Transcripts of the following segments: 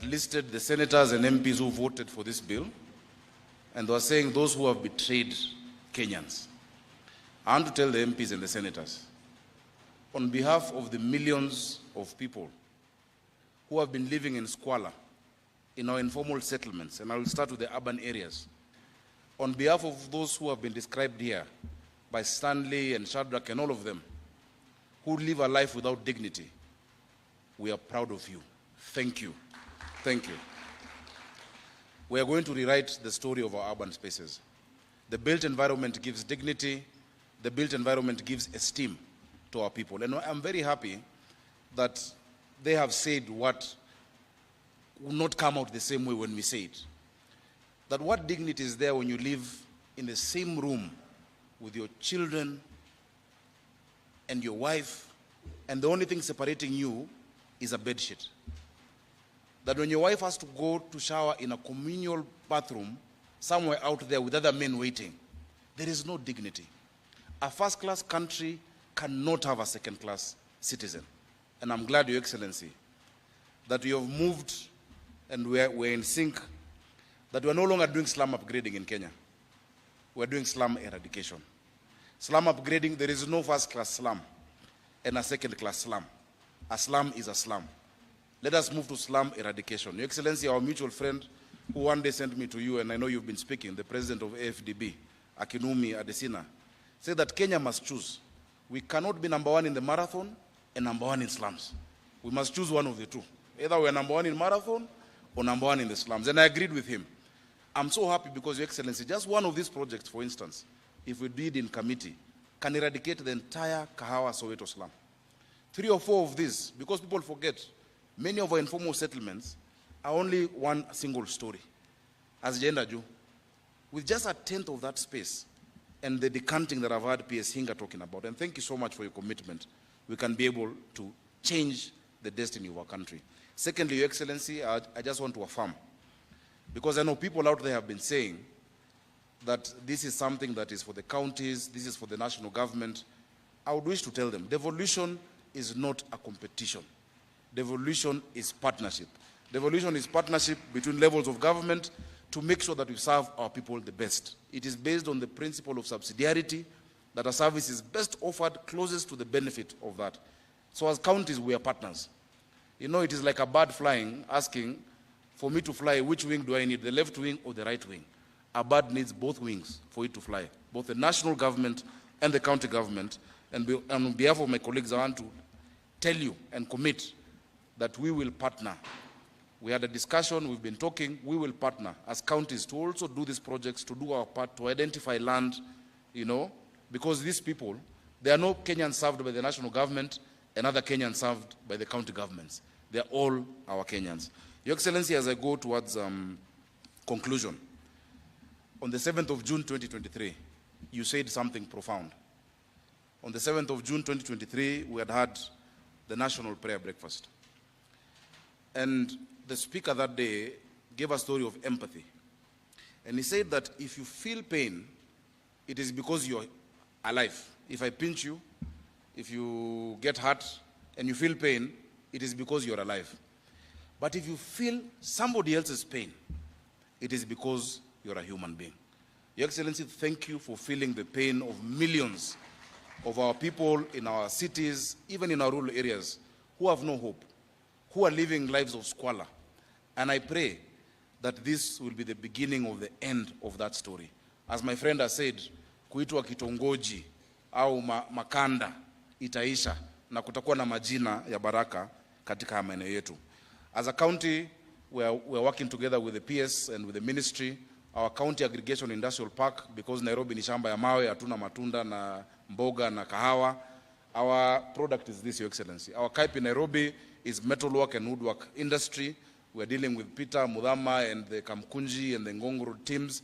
listed the senators and MPs who voted for this bill, and they were saying those who have betrayed Kenyans. I want to tell the MPs and the senators, on behalf of the millions of people who have been living in squalor in our informal settlements, and I will start with the urban areas, on behalf of those who have been described here by Stanley and Shadrach and all of them, who live a life without dignity, we are proud of you. Thank you. Thank you. We are going to rewrite the story of our urban spaces. The built environment gives dignity. The built environment gives esteem to our people. And I'm very happy that they have said what will not come out the same way when we say it. That what dignity is there when you live in the same room with your children and your wife, and the only thing separating you is a bedsheet. That when your wife has to go to shower in a communal bathroom somewhere out there with other men waiting, there is no dignity. A first-class country cannot have a second-class citizen. And I'm glad, Your Excellency, that you have moved and we're in sync, that we're no longer doing slum upgrading in Kenya. We're doing slum eradication. Slum upgrading, there is no first-class slum and a second-class slum. A slum is a slum. Let us move to slum eradication. Your Excellency, our mutual friend who one day sent me to you, and I know you've been speaking, the president of AFDB, Akinwumi Adesina, said that Kenya must choose. We cannot be number one in the marathon and number one in slums. We must choose one of the two. Either we're number one in marathon or number one in the slums. And I agreed with him. I'm so happy because, Your Excellency, just one of these projects, for instance, if we did in committee, can eradicate the entire Kahawa Soweto slum. 3 or 4 of these, because people forget, many of our informal settlements are only one single story, as Jenda Ju. With just 1/10 of that space and the decanting that I've heard PS Hinga talking about, and thank you so much for your commitment, we can be able to change the destiny of our country. Secondly, Your Excellency, I just want to affirm, because I know people out there have been saying that this is something that is for the counties, this is for the national government. I would wish to tell them, devolution is not a competition. Devolution is partnership. Devolution is partnership between levels of government to make sure that we serve our people the best. It is based on the principle of subsidiarity, that a service is best offered closest to the benefit of that. So as counties, we are partners. You know, it is like a bird flying, asking, for me to fly, which wing do I need, the left wing or the right wing? A bird needs both wings for it to fly, both the national government and the county government. And on behalf of my colleagues, I want to tell you and commit that we will partner. We had a discussion, we've been talking, we will partner as counties to also do these projects, to do our part, to identify land, you know, because these people, there are no Kenyans served by the national government and other Kenyans served by the county governments. They are all our Kenyans. Your Excellency, as I go towards conclusion, on the 7th of June 2023, you said something profound. On the 7th of June 2023, we had the National Prayer Breakfast. And the speaker that day gave a story of empathy. And he said that if you feel pain, it is because you're alive. If I pinch you, if you get hurt and you feel pain, it is because you're alive. But if you feel somebody else's pain, it is because you're a human being. Your Excellency, thank you for feeling the pain of millions of our people in our cities, even in our rural areas, who have no hope, who are living lives of squalor. And I pray that this will be the beginning of the end of that story. As my friend has said, kuitwa kitongoji au makanda itaisha na kutakuwa na majina ya baraka katika maeneo yetu. As a county, we're working together with the PS and with the ministry, our county aggregation industrial park, because Nairobi ni shamba ya mawe, hatuna matunda na mboga na kahawa. Our product is this, Your Excellency. Our Kaipi in Nairobi is metalwork and woodwork industry. We're dealing with Peter, Mudhama, and the Kamkunji and the Ngong Road teams.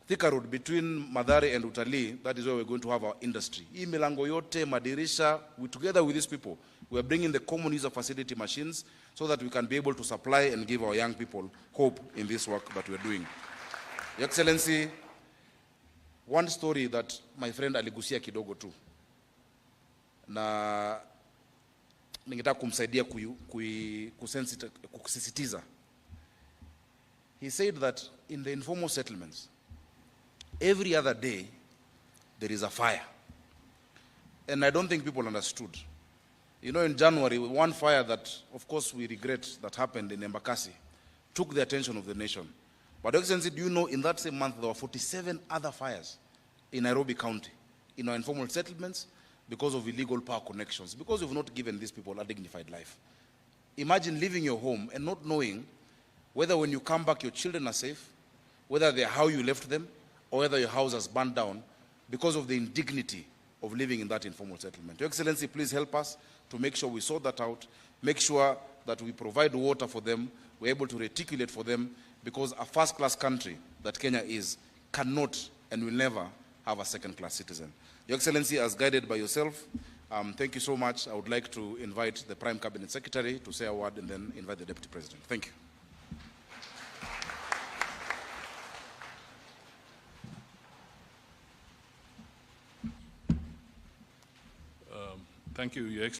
Thika Road, between Mathare and Utalii, that is where we're going to have our industry. Hii milango yote, madirisha, together with these people, we're bringing the common user facility machines so that we can be able to supply and give our young people hope in this work that we're doing. Your Excellency, one story that my friend aligusia kidogo tu, na ningetaka kumsaidia kusisitiza He said that in the informal settlements, every other day there is a fire. And I don't think people understood. You know, in January, one fire that, of course, we regret that happened in Embakasi took the attention of the nation. But Your Excellency, do you know in that same month there were 47 other fires in Nairobi County, in our informal settlements, because of illegal power connections, because we've not given these people a dignified life. Imagine leaving your home and not knowing whether when you come back your children are safe, whether they're how you left them, or whether your house has burned down because of the indignity of living in that informal settlement. Your Excellency, please help us to make sure we sort that out, make sure that we provide water for them, we're able to reticulate for them, because a first-class country that Kenya is cannot and will never have a second-class citizen. Your Excellency, as guided by yourself, thank you so much. I would like to invite the Prime Cabinet Secretary to say a word and then invite the Deputy President. Thank you. Thank you, Your Excellency.